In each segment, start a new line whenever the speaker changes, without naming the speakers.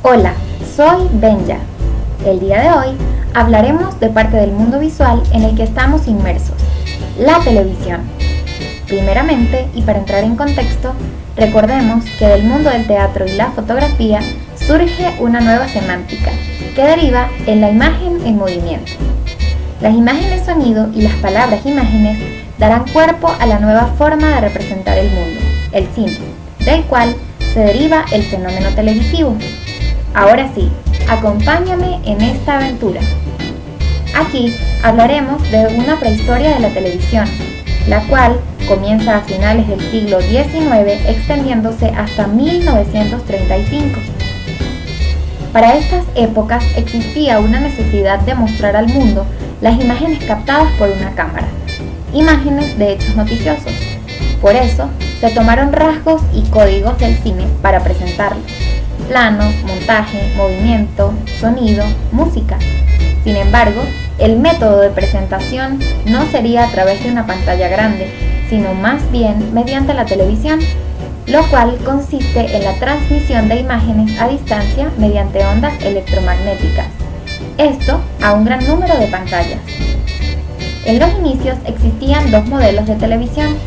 Hola, soy Benja. El día de hoy hablaremos de parte del mundo visual en el que estamos inmersos, la televisión. Primeramente, y para entrar en contexto, recordemos que del mundo del teatro y la fotografía surge una nueva semántica que deriva en la imagen en movimiento. Las imágenes sonido y las palabras imágenes darán cuerpo a la nueva forma de representar el mundo, el cine, del cual se deriva el fenómeno televisivo. Ahora sí, acompáñame en esta aventura. Aquí hablaremos de una prehistoria de la televisión, la cual comienza a finales del siglo XIX extendiéndose hasta 1935. Para estas épocas existía una necesidad de mostrar al mundo las imágenes captadas por una cámara, imágenes de hechos noticiosos. Por eso se tomaron rasgos y códigos del cine para presentarlos: planos, montaje, movimiento, sonido, música. Sin embargo, el método de presentación no sería a través de una pantalla grande, sino más bien mediante la televisión, lo cual consiste en la transmisión de imágenes a distancia mediante ondas electromagnéticas. Esto a un gran número de pantallas. En los inicios existían dos modelos de televisión: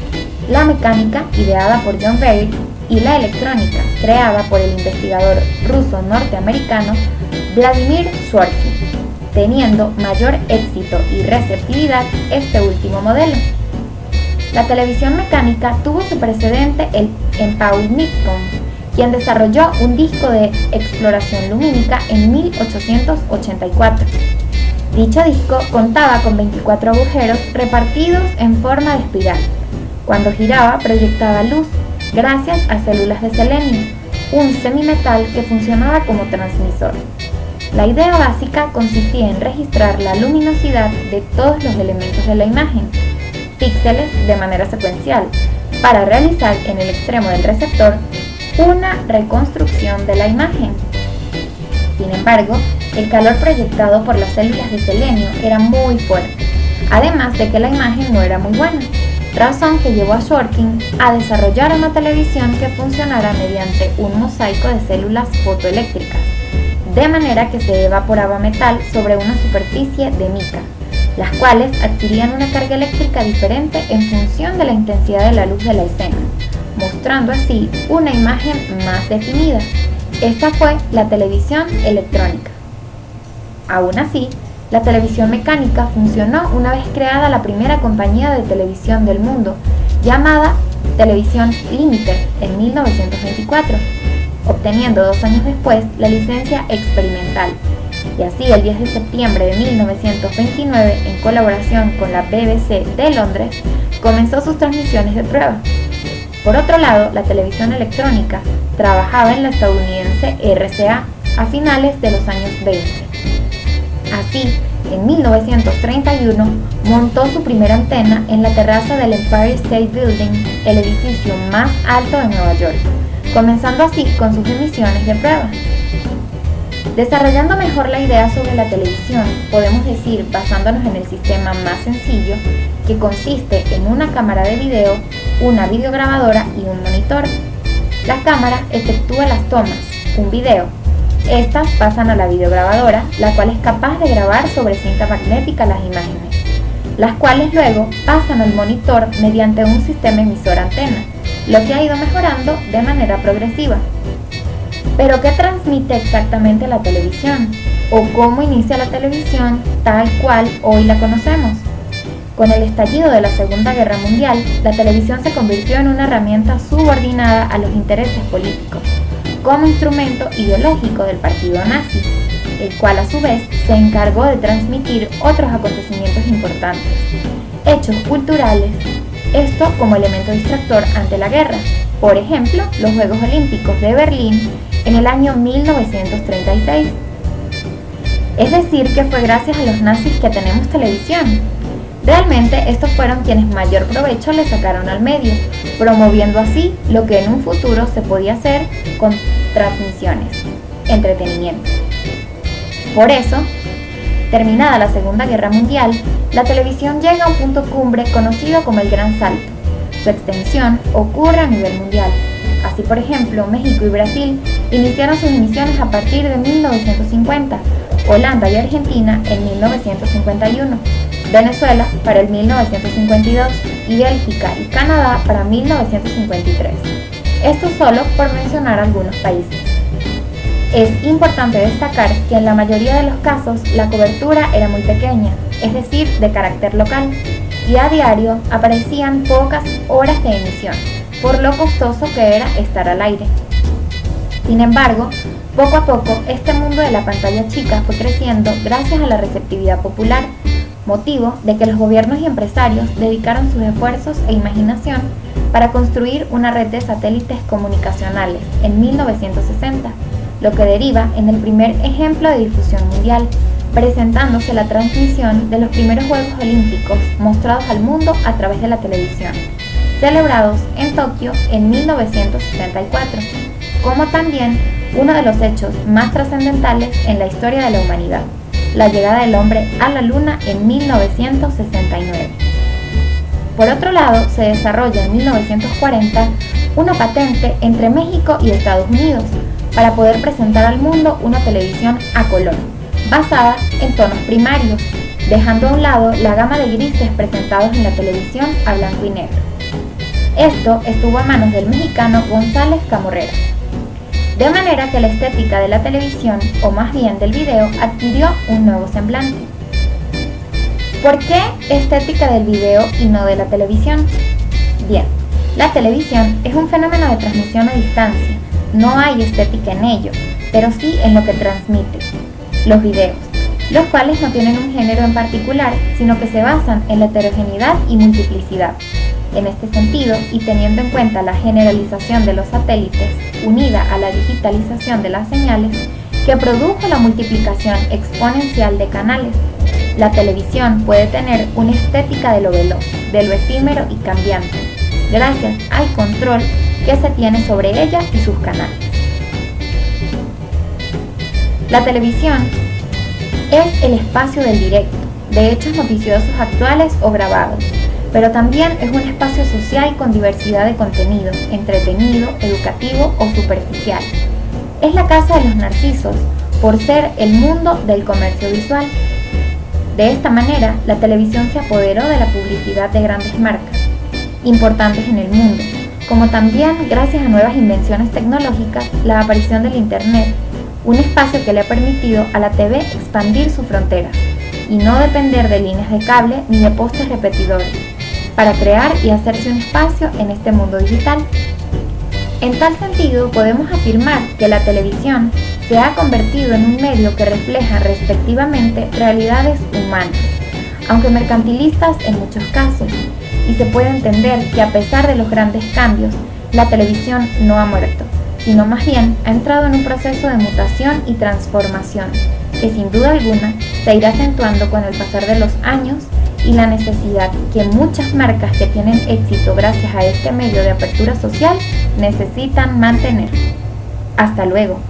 la mecánica, ideada por John Baird, y la electrónica, creada por el investigador ruso-norteamericano Vladimir Zworykin, teniendo mayor éxito y receptividad este último modelo. La televisión mecánica tuvo su precedente en Paul Newton, quien desarrolló un disco de exploración lumínica en 1884. Dicho disco contaba con 24 agujeros repartidos en forma de espiral. Cuando giraba, proyectaba luz gracias a células de selenio, un semimetal que funcionaba como transmisor. La idea básica consistía en registrar la luminosidad de todos los elementos de la imagen, píxeles de manera secuencial, para realizar en el extremo del receptor una reconstrucción de la imagen. Sin embargo, el calor proyectado por las células de selenio era muy fuerte, además de que la imagen no era muy buena, razón que llevó a Zworykin a desarrollar una televisión que funcionara mediante un mosaico de células fotoeléctricas, de manera que se evaporaba metal sobre una superficie de mica, las cuales adquirían una carga eléctrica diferente en función de la intensidad de la luz de la escena, mostrando así una imagen más definida. Esta fue la televisión electrónica. Aún así, la televisión mecánica funcionó una vez creada la primera compañía de televisión del mundo, llamada Televisión Limited, en 1924, obteniendo 2 años después la licencia experimental. Y así, el 10 de septiembre de 1929, en colaboración con la BBC de Londres, comenzó sus transmisiones de prueba. Por otro lado, la televisión electrónica trabajaba en la estadounidense RCA a finales de los años 20. Así, en 1931, montó su primera antena en la terraza del Empire State Building, el edificio más alto de Nueva York, comenzando así con sus emisiones de prueba. Desarrollando mejor la idea sobre la televisión, podemos decir, basándonos en el sistema más sencillo, que consiste en una cámara de video, una videograbadora y un monitor. La cámara efectúa las tomas, un video. Estas pasan a la videograbadora, la cual es capaz de grabar sobre cinta magnética las imágenes, las cuales luego pasan al monitor mediante un sistema emisor antena, lo que ha ido mejorando de manera progresiva. ¿Pero qué transmite exactamente la televisión? ¿O cómo inicia la televisión tal cual hoy la conocemos? Con el estallido de la Segunda Guerra Mundial, la televisión se convirtió en una herramienta subordinada a los intereses políticos, como instrumento ideológico del partido nazi, el cual a su vez se encargó de transmitir otros acontecimientos importantes, hechos culturales, esto como elemento distractor ante la guerra, por ejemplo, los Juegos Olímpicos de Berlín en el año 1936. Es decir, que fue gracias a los nazis que tenemos televisión. Realmente estos fueron quienes mayor provecho le sacaron al medio, promoviendo así lo que en un futuro se podía hacer con transmisiones, entretenimiento. Por eso, terminada la Segunda Guerra Mundial, la televisión llega a un punto cumbre conocido como el Gran Salto. Su extensión ocurre a nivel mundial. Así, por ejemplo, México y Brasil iniciaron sus emisiones a partir de 1950, Holanda y Argentina en 1951, Venezuela para el 1952 y Bélgica y Canadá para 1953. Esto solo por mencionar algunos países. Es importante destacar que en la mayoría de los casos la cobertura era muy pequeña, es decir, de carácter local, y a diario aparecían pocas horas de emisión, por lo costoso que era estar al aire. Sin embargo, poco a poco este mundo de la pantalla chica fue creciendo gracias a la receptividad popular, motivo de que los gobiernos y empresarios dedicaron sus esfuerzos e imaginación para construir una red de satélites comunicacionales en 1960, lo que deriva en el primer ejemplo de difusión mundial, presentándose la transmisión de los primeros Juegos Olímpicos mostrados al mundo a través de la televisión, celebrados en Tokio en 1964, como también uno de los hechos más trascendentales en la historia de la humanidad, la llegada del hombre a la Luna en 1969. Por otro lado, se desarrolla en 1940 una patente entre México y Estados Unidos para poder presentar al mundo una televisión a color, basada en tonos primarios, dejando a un lado la gama de grises presentados en la televisión a blanco y negro. Esto estuvo a manos del mexicano González Camorrera. De manera que la estética de la televisión, o más bien del video, adquirió un nuevo semblante. ¿Por qué estética del video y no de la televisión? Bien, la televisión es un fenómeno de transmisión a distancia. No hay estética en ello, pero sí en lo que transmite, los videos, los cuales no tienen un género en particular, sino que se basan en la heterogeneidad y multiplicidad. En este sentido, y teniendo en cuenta la generalización de los satélites, unida a la digitalización de las señales, que produjo la multiplicación exponencial de canales, la televisión puede tener una estética de lo veloz, de lo efímero y cambiante, gracias al control que se tiene sobre ella y sus canales. La televisión es el espacio del directo, de hechos noticiosos actuales o grabados, pero también es un espacio social con diversidad de contenido, entretenido, educativo o superficial. Es la casa de los narcisos, por ser el mundo del comercio visual. De esta manera, la televisión se apoderó de la publicidad de grandes marcas, importantes en el mundo, como también, gracias a nuevas invenciones tecnológicas, la aparición del Internet, un espacio que le ha permitido a la TV expandir sus fronteras y no depender de líneas de cable ni de postes repetidores, para crear y hacerse un espacio en este mundo digital. En tal sentido, podemos afirmar que la televisión se ha convertido en un medio que refleja respectivamente realidades humanas, aunque mercantilistas en muchos casos, y se puede entender que a pesar de los grandes cambios, la televisión no ha muerto, sino más bien ha entrado en un proceso de mutación y transformación, que sin duda alguna se irá acentuando con el pasar de los años y la necesidad que muchas marcas que tienen éxito gracias a este medio de apertura social necesitan mantener. Hasta luego.